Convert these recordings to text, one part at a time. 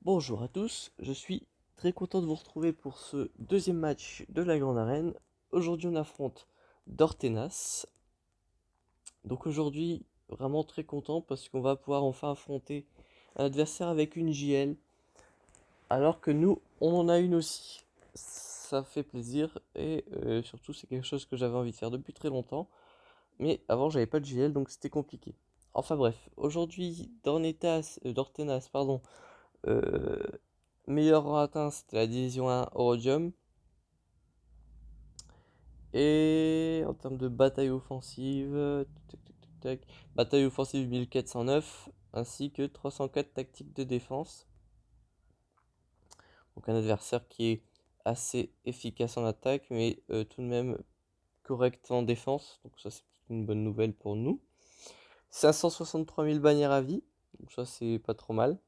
Bonjour à tous, je suis très content de vous retrouver pour ce deuxième match de la Grande Arène. Aujourd'hui on affronte Dortenas. Donc aujourd'hui vraiment très content parce qu'on va pouvoir enfin affronter un adversaire avec une JL. Alors que nous on en a une aussi. Ça fait plaisir et surtout c'est quelque chose que j'avais envie de faire depuis très longtemps. Mais avant j'avais pas de JL donc c'était compliqué. Enfin bref, aujourd'hui Dortenas, pardon. Euh, Meilleur rang atteint, c'était la division 1 Eurodium. Et en termes de bataille offensive, bataille offensive 1409, ainsi que 304 tactiques de défense. Donc un adversaire qui est assez efficace en attaque, mais tout de même correct en défense. Donc ça c'est une bonne nouvelle pour nous. 563 000 bannières à vie, donc ça c'est pas trop mal.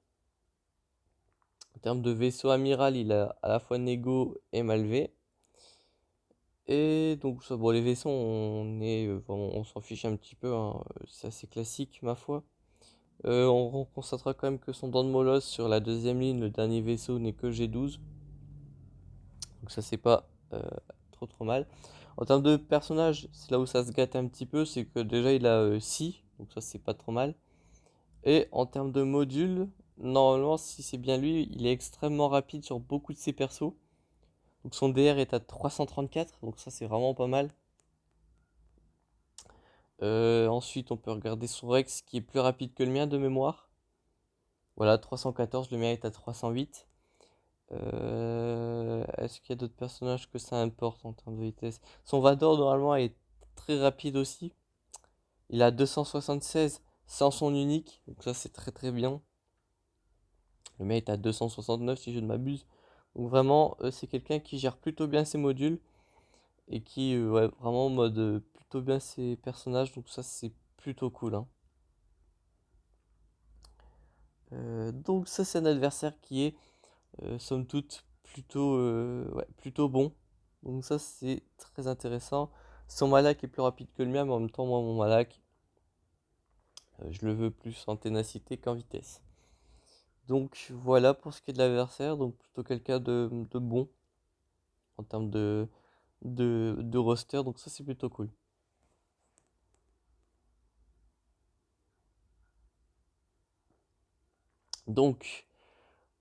En termes de vaisseau amiral, il a à la fois Nego et Malvé. Et donc ça, bon, les vaisseaux, on s'en fiche un petit peu, hein, c'est assez classique ma foi. On constatera quand même que son dent de molosse sur la deuxième ligne, le dernier vaisseau n'est que G12. Donc ça c'est pas trop mal. En termes de personnage, c'est là où ça se gâte un petit peu, c'est que déjà il a 6, donc ça c'est pas trop mal. Et en termes de module, normalement si c'est bien lui, il est extrêmement rapide sur beaucoup de ses persos. Donc son DR est à 334, donc ça c'est vraiment pas mal. Ensuite, on peut regarder son Rex qui est plus rapide que le mien de mémoire. Voilà, 314, le mien est à 308. Est-ce qu'il y a d'autres personnages que ça importe en termes de vitesse? Son Vador, normalement, est très rapide aussi. Il a 276 sans son unique, donc ça c'est très très bien. Le mien est à 269 si je ne m'abuse. Donc vraiment, c'est quelqu'un qui gère plutôt bien ses modules et qui, ouais, vraiment mode plutôt bien ses personnages, donc ça c'est plutôt cool, hein. Donc ça c'est un adversaire qui est somme toute plutôt, ouais, plutôt bon. Donc ça c'est très intéressant. Son Malak est plus rapide que le mien, mais en même temps moi mon Malak, je le veux plus en ténacité qu'en vitesse. Donc voilà pour ce qui est de l'adversaire, donc plutôt quelqu'un de bon en termes de roster, donc ça c'est plutôt cool. Donc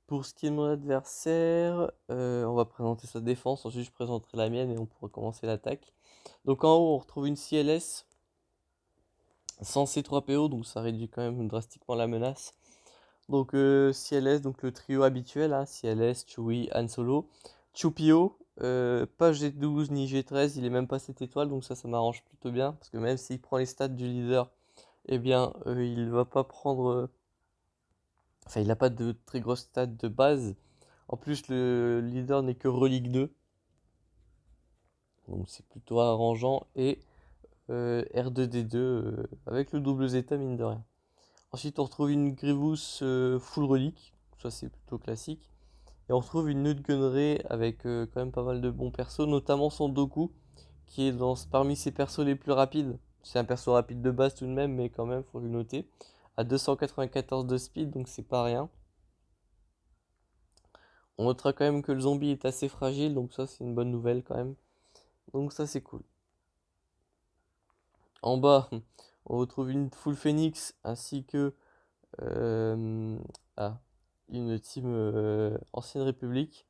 pour ce qui est de mon adversaire, on va présenter sa défense, ensuite je présenterai la mienne et on pourra commencer l'attaque. Donc en haut on retrouve une CLS sans C3PO, donc ça réduit quand même drastiquement la menace. Donc CLS, donc le trio habituel, hein, CLS, Chewie, Han Solo. Chewpio, pas G12 ni G13, il est même pas 7 étoiles, donc ça m'arrange plutôt bien, parce que même s'il prend les stats du leader, eh bien il va pas prendre... Enfin il n'a pas de très grosses stats de base. En plus le leader n'est que relique 2, donc c'est plutôt arrangeant, et R2D2 avec le double zeta mine de rien. Ensuite, on retrouve une Grievous full relique, ça c'est plutôt classique. Et on retrouve une Nute Gunray avec quand même pas mal de bons persos, notamment son Doku, qui est parmi ses persos les plus rapides. C'est un perso rapide de base tout de même, mais quand même, faut le noter. À 294 de speed, donc c'est pas rien. On notera quand même que le zombie est assez fragile, donc ça c'est une bonne nouvelle quand même. Donc ça c'est cool. En bas, on retrouve une full Phoenix ainsi que euh, ah, une team Ancienne République.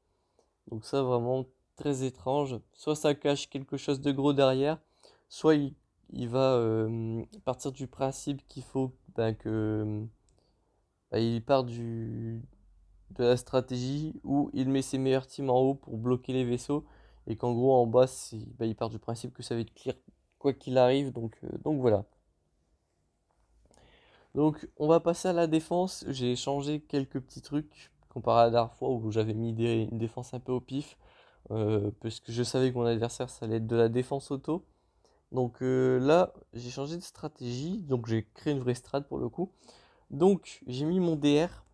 Donc ça vraiment très étrange. Soit ça cache quelque chose de gros derrière, soit il va partir du principe qu'il faut ben, que il part de la stratégie où il met ses meilleurs teams en haut pour bloquer les vaisseaux et qu'en gros en bas il part du principe que ça va être clear quoi qu'il arrive. Donc voilà. Donc on va passer à la défense. J'ai changé quelques petits trucs comparé à la dernière fois où j'avais mis une défense un peu au pif. Parce que je savais que mon adversaire ça allait être de la défense auto. Donc là j'ai changé de stratégie. Donc j'ai créé une vraie strat pour le coup. Donc j'ai mis mon DR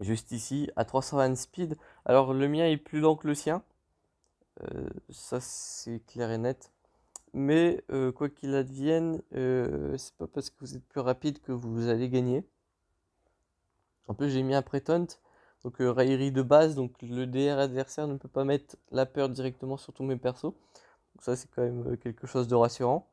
juste ici à 320 speed. Alors le mien est plus lent que le sien. Ça c'est clair et net. Mais quoi qu'il advienne, c'est pas parce que vous êtes plus rapide que vous allez gagner. En plus, j'ai mis un pré-taunt, donc raillerie de base, donc le DR adversaire ne peut pas mettre la peur directement sur tous mes persos. Donc ça, c'est quand même quelque chose de rassurant.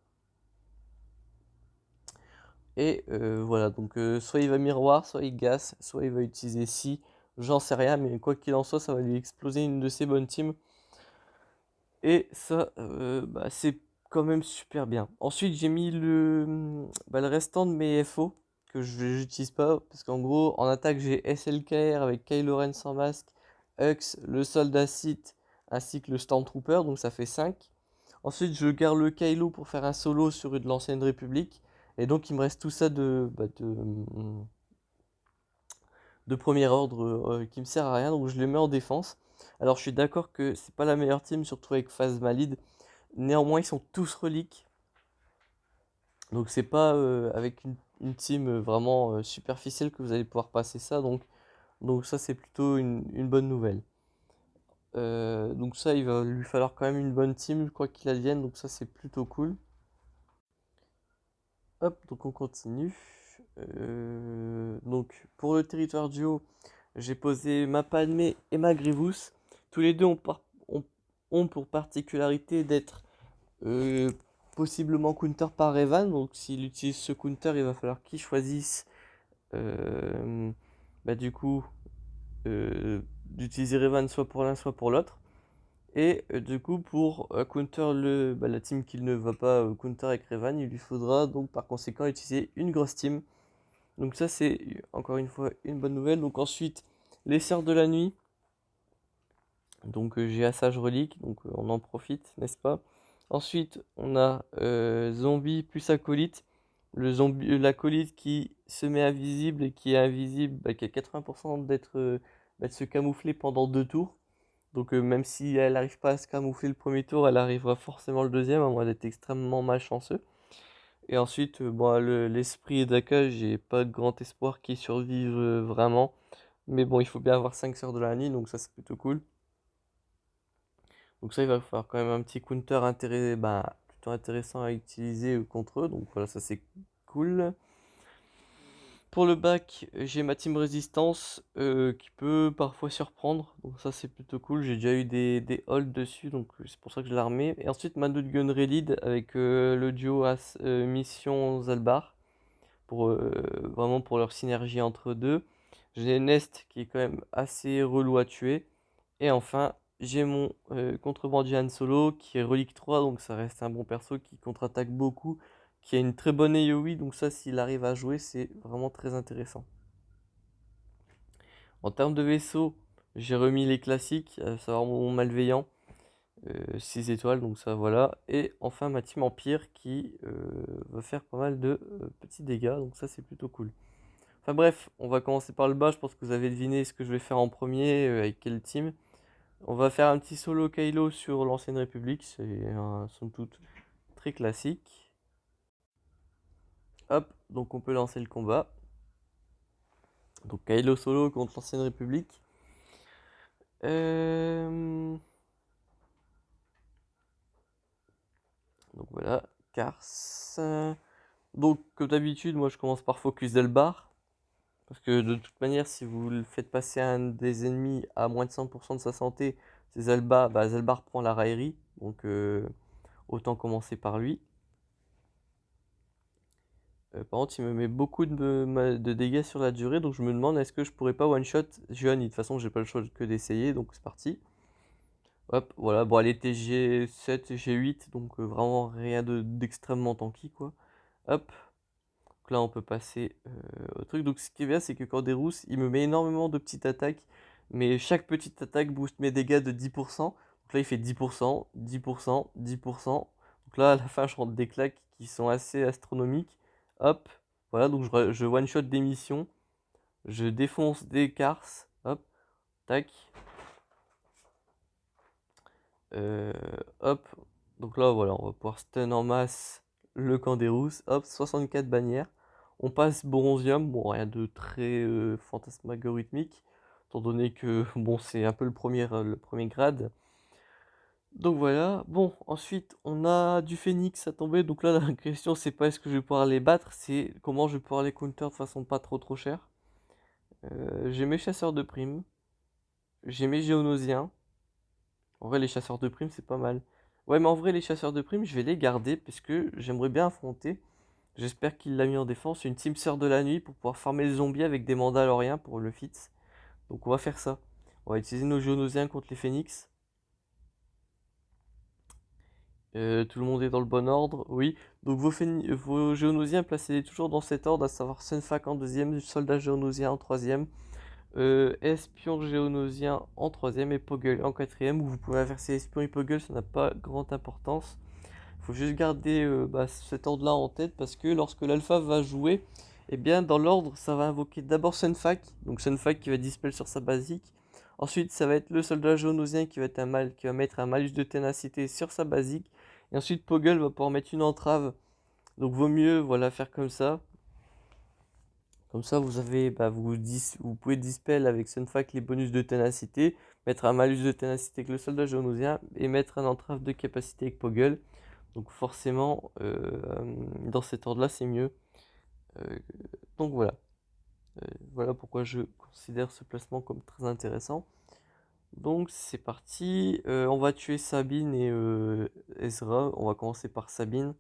Et voilà, donc soit il va miroir, soit il gasse, soit il va utiliser si, j'en sais rien, mais quoi qu'il en soit, ça va lui exploser une de ses bonnes teams. Et ça, bah, c'est quand même super bien. Ensuite, j'ai mis le restant de mes FO que je n'utilise pas. Parce qu'en gros, en attaque, j'ai SLKR avec Kylo Ren sans masque, Hux, le soldat Sith, ainsi que le Stormtrooper. Donc ça fait 5. Ensuite, je garde le Kylo pour faire un solo sur de l'ancienne République. Et donc, il me reste tout ça de premier ordre qui me sert à rien. Donc, je le mets en défense. Alors, je suis d'accord que c'est pas la meilleure team, surtout avec Phasma Lead. Néanmoins, ils sont tous reliques. Donc c'est pas avec une team vraiment superficielle que vous allez pouvoir passer ça. Donc ça c'est plutôt une bonne nouvelle. Donc ça il va lui falloir quand même une bonne team quoi qu'il advienne. Donc ça c'est plutôt cool. Hop, donc on continue. Donc pour le territoire duo, j'ai posé ma Padmé et ma Grievous. Tous les deux ont pour particularité d'être Euh, possiblement counter par Revan. Donc s'il utilise ce counter, il va falloir qu'il choisisse euh, du coup d'utiliser Revan soit pour l'un soit pour l'autre. Et du coup pour counter la team qu'il ne va pas counter avec Revan, il lui faudra donc par conséquent utiliser une grosse team. Donc ça c'est encore une fois une bonne nouvelle. Donc ensuite les Sœurs de la Nuit. Donc j'ai Assage Relique, donc on en profite, n'est-ce pas? Ensuite, on a Zombie plus Acolyte. Le zombie, l'acolyte qui se met invisible et qui est invisible, qui a 80% de se camoufler pendant 2 tours. Donc même si elle n'arrive pas à se camoufler le premier tour, elle arrivera forcément le deuxième, à moins d'être extrêmement malchanceux. Et ensuite, bon, l'esprit d'Aka, j'ai pas de grand espoir qu'il survive vraiment. Mais bon, il faut bien avoir 5 sœurs de la nuit, donc ça c'est plutôt cool. Donc ça, il va falloir quand même un petit counter plutôt intéressant à utiliser contre eux. Donc voilà, ça c'est cool. Pour le bac, j'ai ma team résistance qui peut parfois surprendre. Donc ça c'est plutôt cool. J'ai déjà eu des holds dessus, donc c'est pour ça que je l'ai armé. Et ensuite ma Gun Lead avec le duo Mission Zalbar. Vraiment pour leur synergie entre deux. J'ai Nest qui est quand même assez relou à tuer. Et enfin, j'ai mon contrebandier Han Solo qui est relique 3, donc ça reste un bon perso qui contre-attaque beaucoup, qui a une très bonne AoE, donc ça s'il arrive à jouer, c'est vraiment très intéressant. En termes de vaisseau, j'ai remis les classiques, à savoir mon malveillant, 6 étoiles, donc ça voilà. Et enfin ma team Empire qui va faire pas mal de petits dégâts, donc ça c'est plutôt cool. Enfin bref, on va commencer par le bas, je pense que vous avez deviné ce que je vais faire en premier, avec quelle team. On va faire un petit solo Kylo sur l'ancienne République, c'est somme toute très classique. Hop, donc on peut lancer le combat. Donc Kylo solo contre l'ancienne République. Euh, Donc voilà, Cars. Donc comme d'habitude, moi je commence par focus Delbar. Parce que de toute manière, si vous le faites passer un des ennemis à moins de 100% de sa santé, c'est Zelbar prend la raillerie. Donc autant commencer par lui. Par contre, il me met beaucoup de dégâts sur la durée, donc je me demande est-ce que je pourrais pas one-shot Jeune. De toute façon, j'ai pas le choix que d'essayer, donc c'est parti. Hop, voilà, bon, elle était G7, G8, donc vraiment rien d'extrêmement tanky, quoi. Hop, donc là on peut passer au truc. Donc ce qui est bien, c'est que Corderous, il me met énormément de petites attaques, mais chaque petite attaque booste mes dégâts de 10%. Donc là il fait 10%, 10%, 10%. Donc là à la fin je rentre des claques qui sont assez astronomiques. Hop, voilà, donc je one-shot des missions, je défonce des cars, hop, tac. Euh, Hop, donc là voilà, on va pouvoir stun en masse le camp des rousses. Hop, 64 bannières. On passe Bronzium, bon rien de très fantasmagorique, étant donné que bon c'est un peu le premier grade. Donc voilà, bon ensuite on a du Phénix à tomber, donc là la question c'est pas est-ce que je vais pouvoir les battre, c'est comment je vais pouvoir les counter de façon pas trop chère. J'ai mes chasseurs de primes. J'ai mes géonosiens. En vrai, les chasseurs de primes, c'est pas mal. Ouais, mais en vrai, les chasseurs de primes, je vais les garder parce que j'aimerais bien affronter. J'espère qu'il l'a mis en défense. Une team sœur de la nuit pour pouvoir farmer les zombies avec des mandaloriens pour le fit. Donc on va faire ça. On va utiliser nos géonosiens contre les phénix. Tout le monde est dans le bon ordre, oui. Donc vos géonosiens, placez-les toujours dans cet ordre, à savoir Sunfac en deuxième, soldat géonosien en troisième, espion géonosien en troisième et Poggle en quatrième. Ou vous pouvez inverser espion et Poggle, ça n'a pas grande importance. Il faut juste garder cet ordre-là en tête parce que lorsque l'alpha va jouer, eh bien dans l'ordre, ça va invoquer d'abord Sunfac, donc Sunfac qui va dispel sur sa basique. Ensuite, ça va être le soldat géonosien qui va mettre un malus de ténacité sur sa basique. Et ensuite, Poggle va pouvoir mettre une entrave. Donc vaut mieux voilà faire comme ça. Comme ça, vous avez, vous pouvez dispel avec Sunfac les bonus de ténacité, mettre un malus de ténacité avec le soldat géonosien et mettre un entrave de capacité avec Poggle. Donc forcément, dans cet ordre-là, c'est mieux. Euh, donc voilà. Voilà pourquoi je considère ce placement comme très intéressant. Donc c'est parti. On va tuer Sabine et Ezra. On va commencer par Sabine,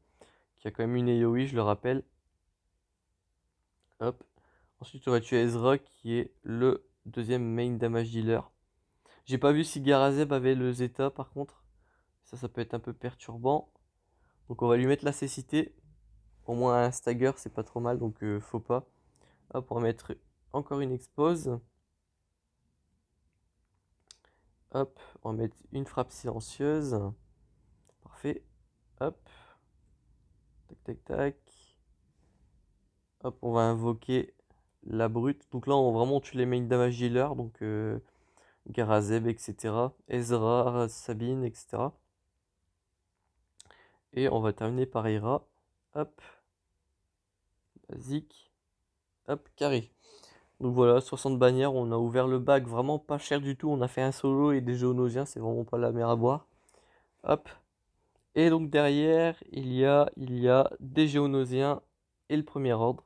qui a quand même une AoE, je le rappelle. Hop. Ensuite, on va tuer Ezra, qui est le deuxième main damage dealer. J'ai pas vu si Garazeb avait le Zeta par contre. Ça peut être un peu perturbant. Donc on va lui mettre la cécité. Au moins un stagger, c'est pas trop mal, donc faut pas. Hop, on va mettre encore une expose. Hop, on va mettre une frappe silencieuse. Parfait. Hop. Tac, tac, tac. Hop, on va invoquer la brute. Donc là, on vraiment tue les main damage dealers. Donc Garazeb, etc. Ezra, Sabine, etc. Et on va terminer par Ira. Hop. Basique. Hop, carré. Donc voilà, 60 bannières. On a ouvert le bac vraiment pas cher du tout. On a fait un solo et des géonosiens. C'est vraiment pas la mer à boire. Hop. Et donc derrière, il y a des géonosiens et le premier ordre.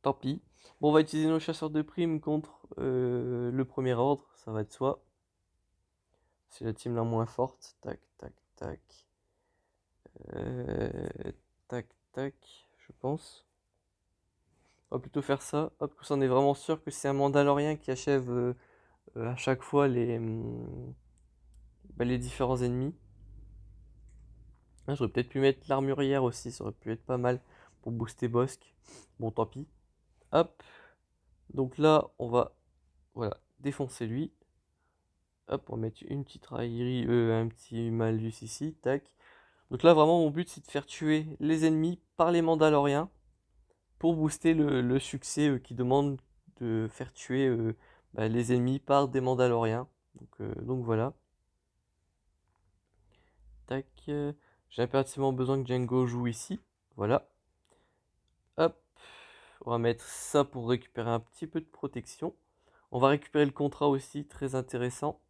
Tant pis. Bon, on va utiliser nos chasseurs de primes contre le premier ordre, ça va de soi. C'est la team la moins forte. Tac, tac, tac. Euh, tac, tac, je pense. On va plutôt faire ça. Hop, comme ça on est vraiment sûr que c'est un Mandalorien qui achève à chaque fois les différents ennemis. Ah, j'aurais peut-être pu mettre l'armurière aussi, ça aurait pu être pas mal pour booster Bosque. Bon, tant pis. Hop. Donc là, on va voilà, défoncer lui. Hop, on va mettre une petite raillerie, un petit malus ici, tac. Donc là, vraiment, mon but, c'est de faire tuer les ennemis par les Mandaloriens pour booster le succès qui demande de faire tuer les ennemis par des Mandaloriens. Donc voilà. Tac. J'ai impérativement besoin que Django joue ici. Voilà. Hop. On va mettre ça pour récupérer un petit peu de protection. On va récupérer le contrat aussi, très intéressant.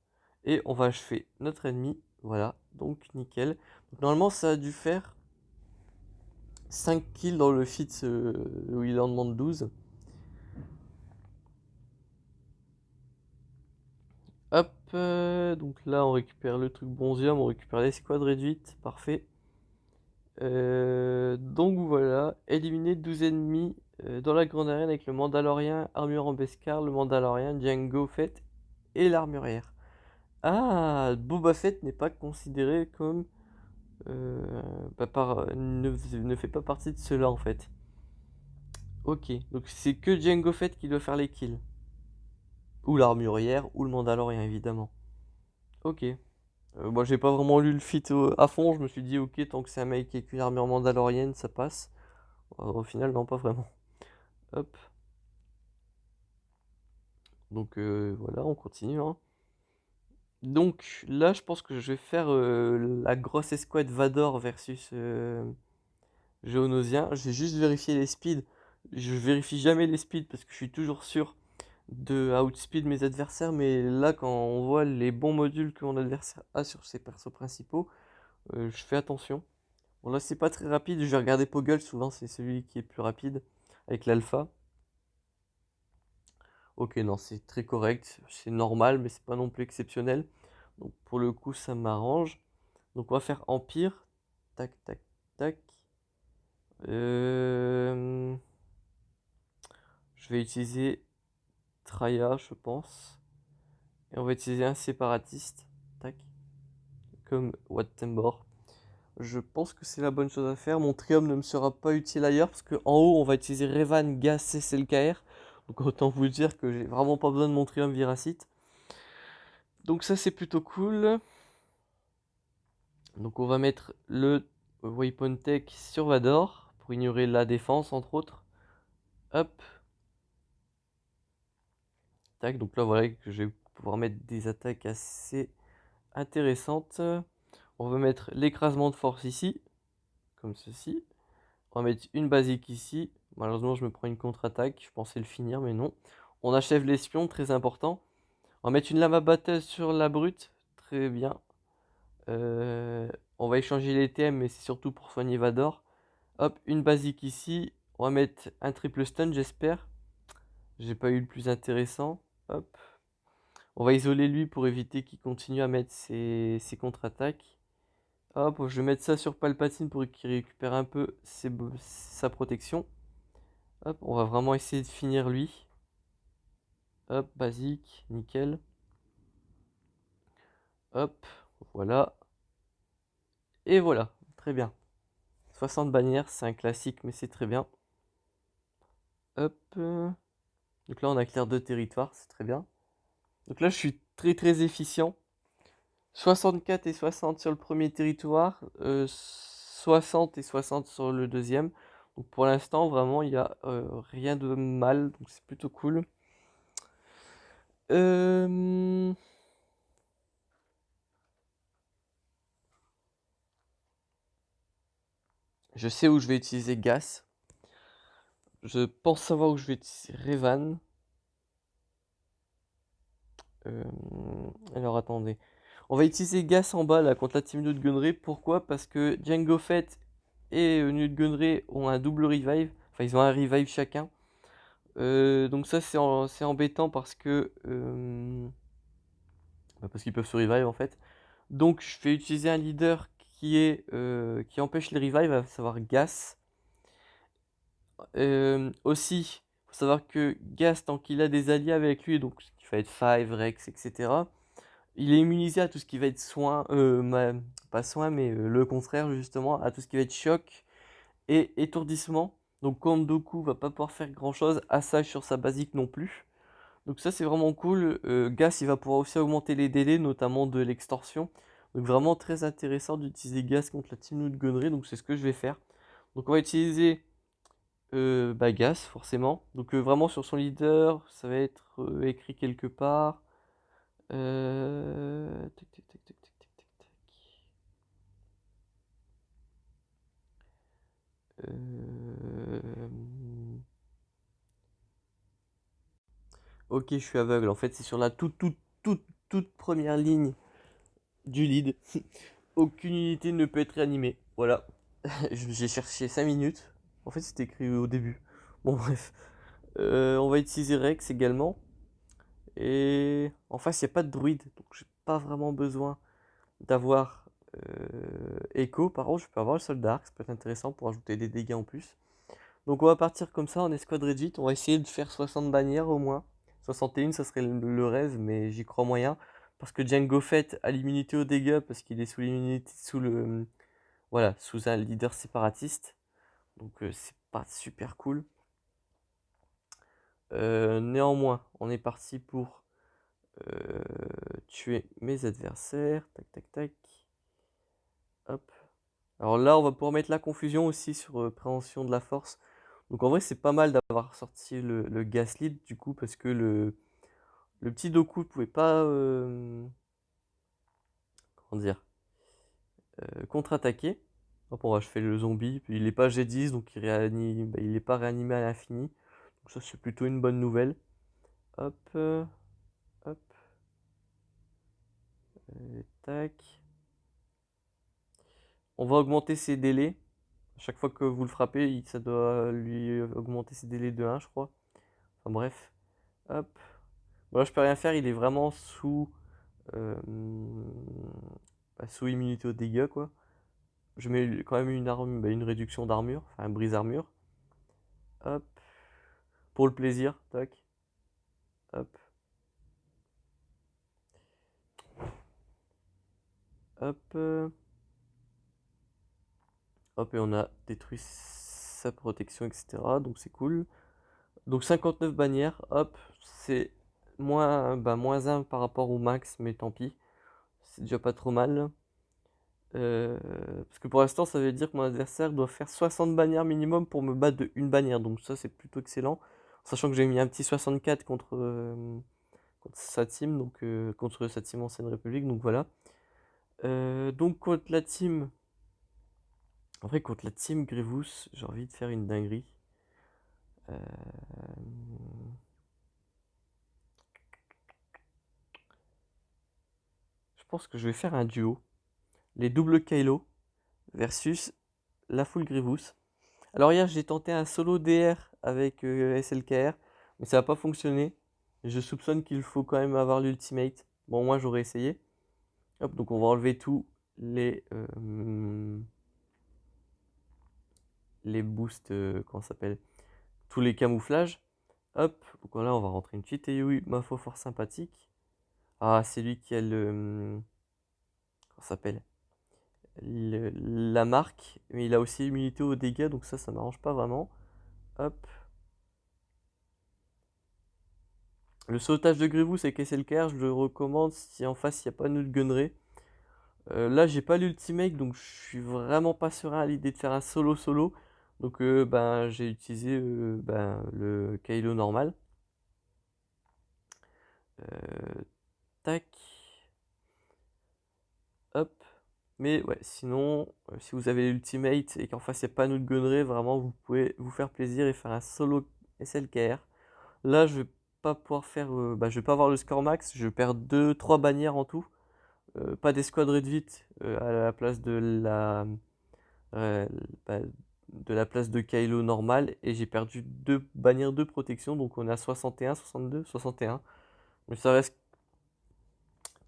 Et on va achever notre ennemi. Voilà, donc nickel. Donc, normalement, ça a dû faire 5 kills dans le feat où il en demande 12. Hop, donc là, on récupère le truc Bonzium, on récupère l'escouade réduite, parfait. Donc voilà, éliminer 12 ennemis dans la grande arène avec le Mandalorien, armure en Beskar, le Mandalorien, Django Fett et l'armurière. Ah, Boba Fett n'est pas considéré comme ne fait pas partie de cela en fait. Ok, donc c'est que Django Fett qui doit faire les kills. Ou l'armurière, ou le Mandalorien évidemment. Ok. Moi j'ai pas vraiment lu le feat à fond, je me suis dit ok, tant que c'est un mec avec une armure mandalorienne, ça passe. Au final, non, pas vraiment. Hop. Donc voilà, on continue, hein. Donc là, je pense que je vais faire la grosse escouade Vador versus Géonosien. Je vais juste vérifier les speeds. Je vérifie jamais les speeds parce que je suis toujours sûr de outspeed mes adversaires. Mais là, quand on voit les bons modules que mon adversaire a sur ses persos principaux, je fais attention. Bon, là, c'est pas très rapide. Je vais regarder Poggle. Souvent, c'est celui qui est plus rapide avec l'alpha. Ok, non, c'est très correct, c'est normal, mais c'est pas non plus exceptionnel. Donc pour le coup, ça m'arrange. Donc on va faire Empire. Tac, tac, tac. Euh, Je vais utiliser Traya, je pense. Et on va utiliser un séparatiste. Tac. Comme Wattembor. Je pense que c'est la bonne chose à faire. Mon trium ne me sera pas utile ailleurs parce qu'en haut, on va utiliser Revan, Gas, SLKR. Donc autant vous dire que j'ai vraiment pas besoin de mon trium Viracite. Donc ça, c'est plutôt cool. Donc on va mettre le Waypoint Tech sur Vador pour ignorer la défense, entre autres. Hop. Tac, donc là, voilà que je vais pouvoir mettre des attaques assez intéressantes. On va mettre l'écrasement de force ici, comme ceci. On va mettre une basique ici. Malheureusement, je me prends une contre-attaque. Je pensais le finir, mais non. On achève l'espion, très important. On va mettre une lama batteuse sur la brute. Très bien. Euh, on va échanger les TM, mais c'est surtout pour soigner Vador. Hop, une basique ici. On va mettre un triple stun, j'espère. J'ai pas eu le plus intéressant. Hop. On va isoler lui pour éviter qu'il continue à mettre ses contre-attaques. Hop, je vais mettre ça sur Palpatine pour qu'il récupère un peu sa protection. Hop, on va vraiment essayer de finir lui. Hop, basique, nickel. Hop, voilà. Et voilà, très bien. 60 bannières, c'est un classique, mais c'est très bien. Hop. Donc là, on a clair 2 territoires, c'est très bien. Donc là, je suis très très efficient. 64 et 60 sur le premier territoire, 60 et 60 sur le deuxième. Donc pour l'instant, vraiment, il n'y a rien de mal, donc c'est plutôt cool. Euh, Je sais où je vais utiliser Gas. Je pense savoir où je vais utiliser Revan. Euh, Alors attendez. On va utiliser Gas en bas là contre la team Newt Gunray. Pourquoi? Parce que Jango Fett et Newt Gunray ont un double revive. Enfin, ils ont un revive chacun. Donc ça c'est embêtant parce que parce qu'ils peuvent se revive en fait. Donc je vais utiliser un leader qui empêche les revives, à savoir Gas. Aussi, faut savoir que Gas, tant qu'il a des alliés avec lui, donc ce qui va être Five, Rex, etc., il est immunisé à tout ce qui va être soin, pas soin, mais le contraire justement, à tout ce qui va être choc et étourdissement. Donc Count Dooku va pas pouvoir faire grand chose, Asajj sur sa basique non plus. Donc ça c'est vraiment cool. Gas il va pouvoir aussi augmenter les délais, notamment de l'extorsion. Donc vraiment très intéressant d'utiliser Gas contre la team Newt Gunray, donc c'est ce que je vais faire. Donc on va utiliser Gas forcément. Donc vraiment sur son leader, ça va être écrit quelque part. Tac, tac, tac, tac, tac, tac, tac, tac. Euh, Ok, je suis aveugle. En fait, c'est sur la toute première ligne du lead. Aucune unité ne peut être réanimée. Voilà. J'ai cherché 5 minutes. En fait, c'était écrit au début. Bon, bref. On va utiliser Rex également. Et en face, il n'y a pas de druide. Donc, j'ai pas vraiment besoin d'avoir Echo. Par contre, je peux avoir le soldat arc. Ça peut être intéressant pour ajouter des dégâts en plus. Donc, on va partir comme ça en escouade réduite. On va essayer de faire 60 bannières au moins. 61, ça serait le rêve, mais j'y crois moyen. Parce que Jango Fett a l'immunité aux dégâts parce qu'il est sous l'immunité, voilà, sous un leader séparatiste. Donc c'est pas super cool. Néanmoins, on est parti pour tuer mes adversaires. Tac, tac, tac. Hop. Alors là, on va pouvoir mettre la confusion aussi sur préhension de la force. Donc en vrai, c'est pas mal d'avoir sorti le gas lead du coup, parce que le petit Doku ne pouvait pas, comment dire, contre-attaquer. Hop, on va achever le zombie. Puis il n'est pas G10, donc il n'est pas réanimé à l'infini. Donc ça, c'est plutôt une bonne nouvelle. Hop, hop, tac. On va augmenter ses délais. À chaque fois que vous le frappez, ça doit lui augmenter ses délais de 1, je crois. Enfin bref. Hop. Bon, là, je peux rien faire, il est vraiment sous immunité aux dégâts, quoi. Je mets quand même une réduction d'armure, enfin un brise-armure. Hop. Pour le plaisir, tac. Hop. Hop. Hop, et on a détruit sa protection, etc. Donc c'est cool. Donc 59 bannières, hop, c'est moins 1 par rapport au max, mais tant pis. C'est déjà pas trop mal. Parce que pour l'instant, ça veut dire que mon adversaire doit faire 60 bannières minimum pour me battre de une bannière. Donc ça, c'est plutôt excellent. Sachant que j'ai mis un petit 64 contre sa team, donc contre sa team Ancienne République. Donc voilà. Donc contre la team... En vrai, contre la team Grievous, j'ai envie de faire une dinguerie. Euh, Je pense que je vais faire un duo. Les doubles Kylo versus la full Grievous. Alors hier, j'ai tenté un solo DR avec SLKR, mais ça n'a pas fonctionné. Je soupçonne qu'il faut quand même avoir l'ultimate. Bon, moi, j'aurais essayé. Hop, donc on va enlever tous les boosts, comment ça s'appelle? Tous les camouflages. Hop, donc là, on va rentrer une petite oui, ma foi, fort sympathique. Ah, c'est lui qui a comment ça s'appelle? La marque, mais il a aussi immunité aux dégâts, donc ça m'arrange pas vraiment. Hop. Le sauvetage de Grievous avec SLKR, je le recommande si en face il n'y a pas de gunnery. Là, j'ai pas l'ultimate, donc je suis vraiment pas serein à l'idée de faire un solo. Donc ben, j'ai utilisé le Kylo normal. Euh, Tac. Hop. Mais ouais, sinon, si vous avez l'ultimate et qu'en face il n'y a pas de gunnery, vraiment vous pouvez vous faire plaisir et faire un solo SLKR. Là, je vais pas pouvoir faire, je vais pas avoir le score max, je perds 2-3 bannières en tout. Pas d'escouade réduite à la place euh, bah, de la place de Kylo normal et j'ai perdu 2 bannières de protection, donc on est à 61, 62, 61. Mais ça reste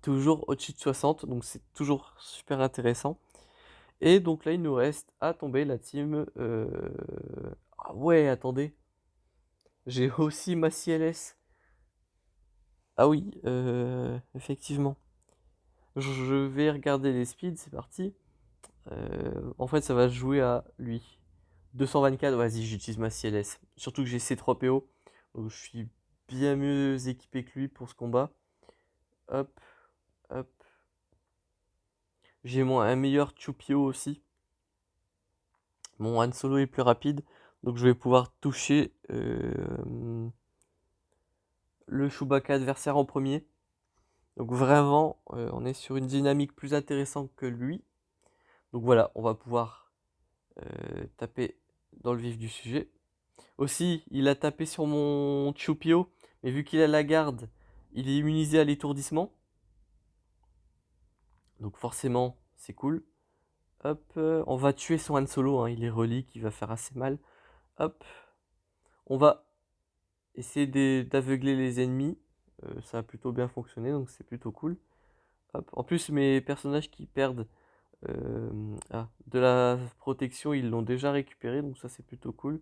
toujours au-dessus de 60, donc c'est toujours super intéressant. Et donc là, il nous reste à tomber la team. Ah ouais, attendez, j'ai aussi ma CLS. Ah oui, effectivement. Je vais regarder les speeds, c'est parti. En fait, ça va se jouer à lui. 224, vas-y, j'utilise ma CLS. Surtout que j'ai C3PO, donc je suis bien mieux équipé que lui pour ce combat. Hop, hop. J'ai moi un meilleur Chupio aussi. Mon Han Solo est plus rapide, donc je vais pouvoir toucher le Chewbacca adversaire en premier. Donc vraiment, on est sur une dynamique plus intéressante que lui. Donc voilà, on va pouvoir taper dans le vif du sujet. Aussi, il a tapé sur mon Chupio, mais vu qu'il a la garde, il est immunisé à l'étourdissement. Donc forcément, c'est cool. Hop, on va tuer son Han Solo, hein, il est relique, il va faire assez mal. Hop, on va essayer d'aveugler les ennemis. Ça a plutôt bien fonctionné, donc c'est plutôt cool. Hop. En plus, mes personnages qui perdent de la protection, ils l'ont déjà récupéré, donc ça c'est plutôt cool.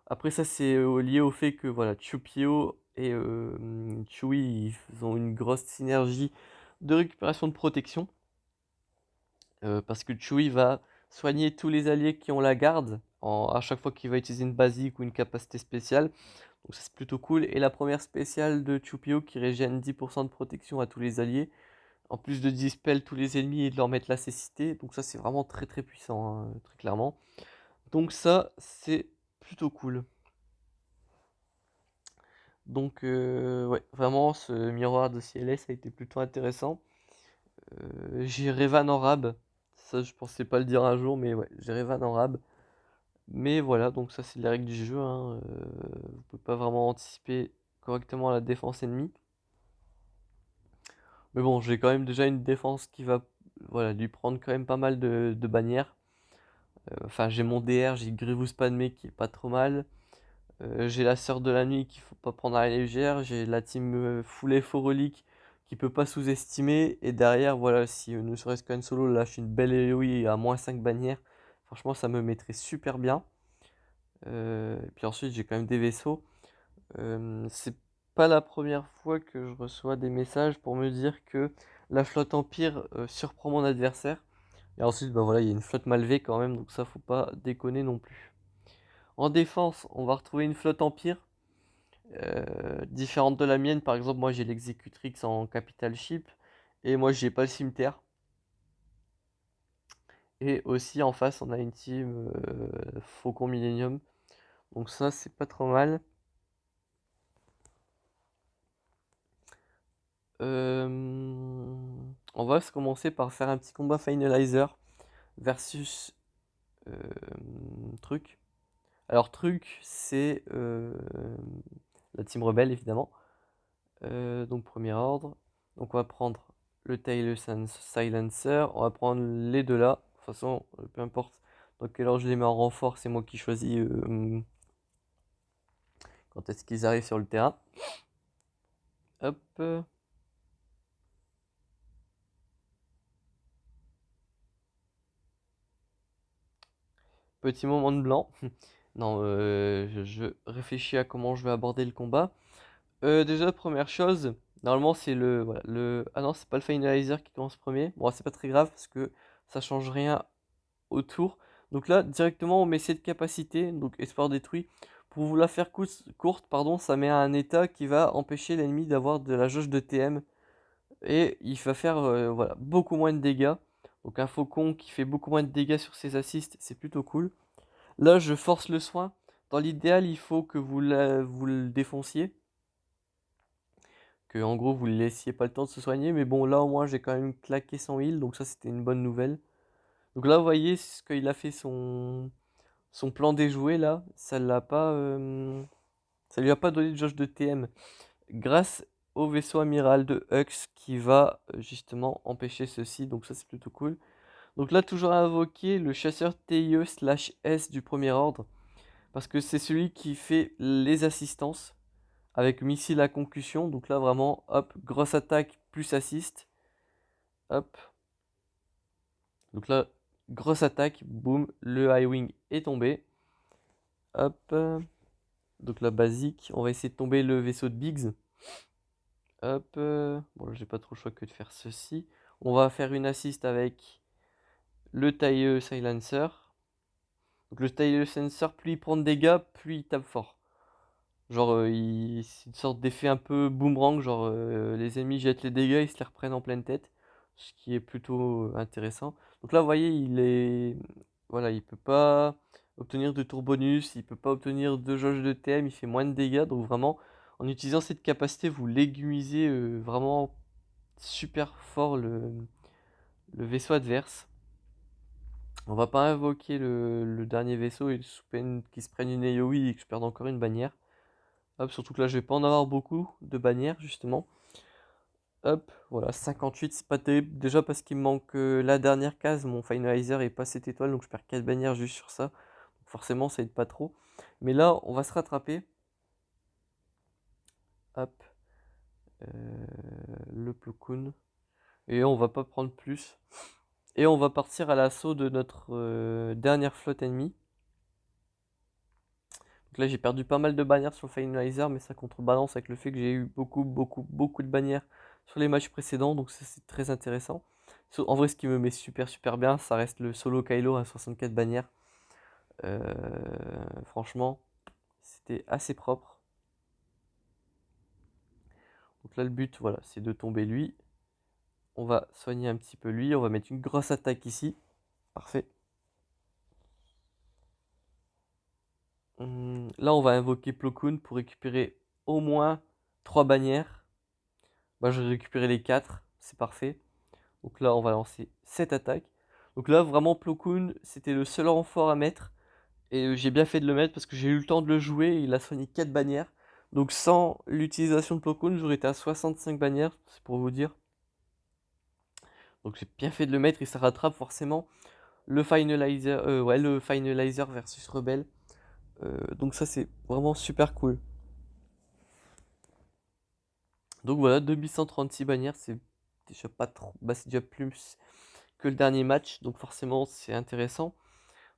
Après ça c'est lié au fait que voilà, Chupio et Chewie ils ont une grosse synergie de récupération de protection. Parce que Chewie va soigner tous les alliés qui ont la garde à chaque fois qu'il va utiliser une basique ou une capacité spéciale. Donc ça c'est plutôt cool. Et la première spéciale de Chupio qui régène 10% de protection à tous les alliés. En plus de dispel tous les ennemis et de leur mettre la cécité. Donc ça c'est vraiment très très puissant, hein, très clairement. Donc ça c'est plutôt cool. Donc ouais, vraiment ce miroir de CLS a été plutôt intéressant. J'ai Revan en rab. Ça je pensais pas le dire un jour, mais ouais, j'ai Revan en rab. Mais voilà, donc ça c'est les règles du jeu, hein. Vous pouvez pas vraiment anticiper correctement la défense ennemie. Mais bon, j'ai quand même déjà une défense qui va voilà, lui prendre quand même pas mal de bannières. Enfin, j'ai mon DR, j'ai Grievous Padmé qui est pas trop mal. J'ai la Sœur de la Nuit qu'il faut pas prendre à la légère. J'ai la team Full Faux Relique qui peut pas sous-estimer. Et derrière, voilà, si ne serait-ce qu'un solo lâche une belle AOE à -5 bannières, franchement, ça me mettrait super bien. Et puis ensuite, j'ai quand même des vaisseaux. C'est pas la première fois que je reçois des messages pour me dire que la flotte Empire surprend mon adversaire. Et ensuite, bah voilà, il y a une flotte Malvé quand même, donc ça faut pas déconner non plus. En défense, on va retrouver une flotte Empire différente de la mienne. Par exemple, moi j'ai l'Executrix en Capital Ship et moi j'ai pas le cimetière. Et aussi en face, on a une team Faucon Millennium. Donc ça, c'est pas trop mal. On va se commencer par faire un petit combat Finalizer versus Truc. Alors Truc, c'est la team rebelle évidemment. Donc premier ordre. Donc on va prendre le Taylor Silencer. On va prendre les deux là. De toute façon, peu importe dans quel ordre je les mets en renfort, c'est moi qui choisis quand est-ce qu'ils arrivent sur le terrain. Hop. Petit moment de blanc. Non, je réfléchis à comment je vais aborder le combat. Déjà, première chose, normalement c'est le, voilà, ah non, c'est pas le finalizer qui commence premier. Bon, c'est pas très grave parce que ça change rien autour. Donc là, directement, on met cette capacité, donc espoir détruit. Pour vous la faire courte, pardon, ça met un état qui va empêcher l'ennemi d'avoir de la jauge de TM. Et il va faire voilà, beaucoup moins de dégâts. Donc un faucon qui fait beaucoup moins de dégâts sur ses assists, c'est plutôt cool. Là, je force le soin. Dans l'idéal, il faut que vous le défonciez. Que en gros, vous ne laissiez pas le temps de se soigner. Mais bon, là, au moins, j'ai quand même claqué son heal. Donc ça, c'était une bonne nouvelle. Donc là, vous voyez, ce qu'il a fait son plan déjoué, là, ça lui a pas donné de jauge de TM. Grâce au vaisseau amiral de Hux qui va justement empêcher ceci. Donc ça, c'est plutôt cool. Donc là, toujours à invoquer le chasseur TIE/S du premier ordre. Parce que c'est celui qui fait les assistances avec missile à concussion. Donc là, vraiment, hop, grosse attaque plus assist. Hop. Donc là, grosse attaque, boum, le high wing est tombé. Hop. Donc la basique, on va essayer de tomber le vaisseau de Biggs. Hop. Bon, là, j'ai pas trop le choix que de faire ceci. On va faire une assist avec le tailleux silencer. Donc le tailleux silencer, plus il prend de dégâts, plus il tape fort. Genre, c'est une sorte d'effet un peu boomerang, genre les ennemis jettent les dégâts, ils se les reprennent en pleine tête, ce qui est plutôt intéressant. Donc là, vous voyez, voilà, il peut pas obtenir de tour bonus, il peut pas obtenir de jauge de TM, il fait moins de dégâts, donc vraiment, en utilisant cette capacité, vous légumisez vraiment super fort le vaisseau adverse. On va pas invoquer le dernier vaisseau et sous peine qu'il se prenne une AoE et que je perde encore une bannière. Hop, surtout que là, je vais pas en avoir beaucoup de bannières, justement. Hop, voilà, 58, c'est pas terrible. Déjà parce qu'il me manque la dernière case, mon finalizer est pas cette étoile, donc je perds 4 bannières juste sur ça. Donc forcément, ça aide pas trop. Mais là, on va se rattraper. Hop, le Plo Koon. Et on va pas prendre plus. Et on va partir à l'assaut de notre dernière flotte ennemie. Donc là, j'ai perdu pas mal de bannières sur le finalizer, mais ça contrebalance avec le fait que j'ai eu beaucoup de bannières sur les matchs précédents, donc ça c'est très intéressant. En vrai, ce qui me met super bien, ça reste le solo Kylo à 64 bannières. Franchement, c'était assez propre. Donc là, le but, voilà, c'est de tomber lui. On va soigner un petit peu lui, on va mettre une grosse attaque ici. Parfait. Là, on va invoquer Plo Koon pour récupérer au moins 3 bannières. Moi, je vais récupérer les 4, c'est parfait. Donc là, on va lancer cette attaque. Donc là, vraiment, Plo Koon, c'était le seul renfort à mettre. Et j'ai bien fait de le mettre parce que j'ai eu le temps de le jouer. Et il a soigné 4 bannières. Donc sans l'utilisation de Plo Koon, j'aurais été à 65 bannières, c'est pour vous dire. Donc j'ai bien fait de le mettre et ça rattrape forcément le Finalizer, ouais, le Finalizer versus Rebelle. Donc ça c'est vraiment super cool. Donc voilà, 2136 bannières, c'est déjà pas trop, bah c'est déjà plus que le dernier match, donc forcément c'est intéressant.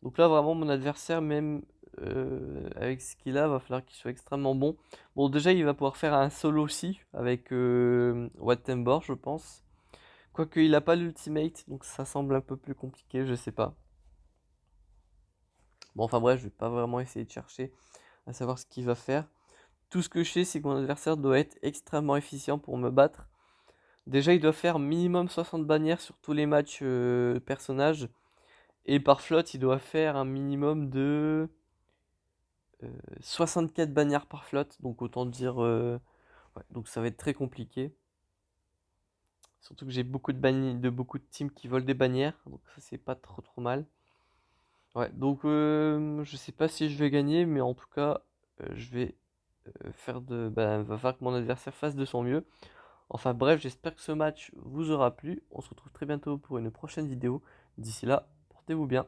Donc là vraiment mon adversaire, même avec ce qu'il a, va falloir qu'il soit extrêmement bon. Bon déjà il va pouvoir faire un solo aussi avec Wattenborg je pense. Quoique il a pas l'ultimate, donc ça semble un peu plus compliqué, je sais pas. Bon enfin bref, je vais pas vraiment essayer de chercher à savoir ce qu'il va faire. Tout ce que je sais, c'est que mon adversaire doit être extrêmement efficient pour me battre. Déjà, il doit faire minimum 60 bannières sur tous les matchs personnages. Et par flotte, il doit faire un minimum de 64 bannières par flotte. Donc autant dire... ouais, donc ça va être très compliqué. Surtout que j'ai beaucoup de teams qui volent des bannières. Donc ça, c'est pas trop mal. Ouais, donc je sais pas si je vais gagner. Mais en tout cas, je vais faire de... Bah, va falloir que mon adversaire fasse de son mieux. Enfin bref, j'espère que ce match vous aura plu. On se retrouve très bientôt pour une prochaine vidéo. D'ici là, portez-vous bien.